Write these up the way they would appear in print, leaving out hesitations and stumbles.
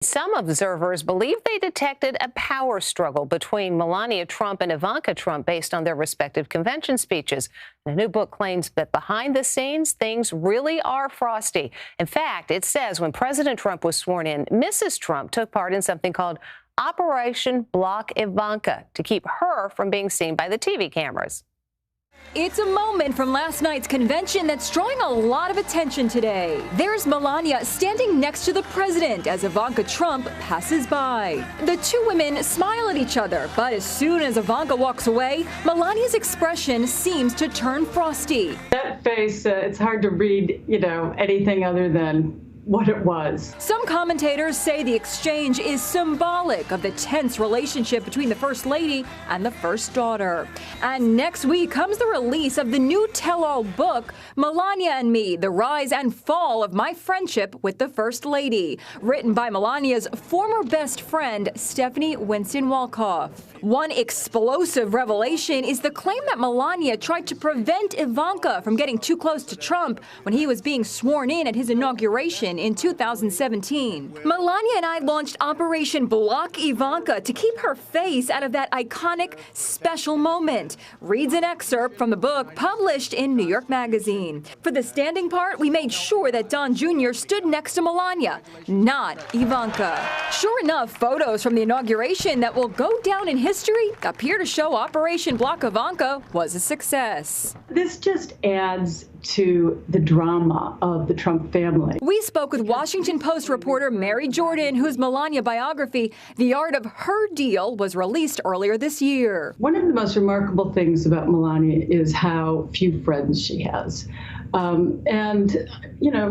Some observers believe they detected a power struggle between Melania Trump and Ivanka Trump based on their respective convention speeches. The new book claims that behind the scenes, things really are frosty. In fact, it says when President Trump was sworn in, Mrs. Trump took part in something called Operation Block Ivanka to keep her from being seen by the TV cameras. It's a moment from last night's convention that's drawing a lot of attention today. There's Melania standing next to the president as Ivanka Trump passes by. The two women smile at each other, but as soon as Ivanka walks away, Melania's expression seems to turn frosty. That face, it's hard to read, anything other than what it was. Some commentators say the exchange is symbolic of the tense relationship between the First Lady and the First Daughter. And next week comes the release of the new tell-all book, Melania and Me, The Rise and Fall of My Friendship with the First Lady, written by Melania's former best friend, Stephanie Winston Wolkoff. One explosive revelation is the claim that Melania tried to prevent Ivanka from getting too close to Trump when he was being sworn in at his inauguration in 2017. Melania and I launched Operation Block Ivanka to keep her face out of that iconic special moment, reads an excerpt from the book published in New York Magazine. For the standing part, we made sure that Don Jr. stood next to Melania, not Ivanka. Sure enough, photos from the inauguration that will go down in history appear to show Operation Block Ivanka was a success. This just adds to the drama of the Trump family. We spoke with Washington Post reporter Mary Jordan, whose Melania biography, The Art of Her Deal, was released earlier this year. One of the most remarkable things about Melania is how few friends she has.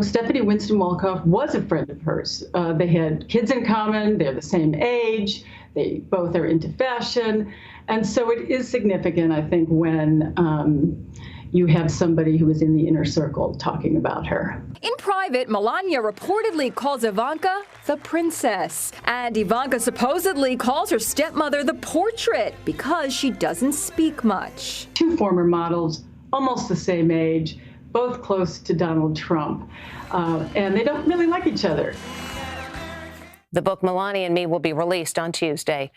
Stephanie Winston Wolkoff was a friend of hers. They had kids in common, they're the same age, they both are into fashion. And so it is significant, I think, when you have somebody who is in the inner circle talking about her. In private, Melania reportedly calls Ivanka the princess. And Ivanka supposedly calls her stepmother the portrait because she doesn't speak much. Two former models, almost the same age, both close to Donald Trump, and they don't really like each other. The book Melania and Me will be released on Tuesday.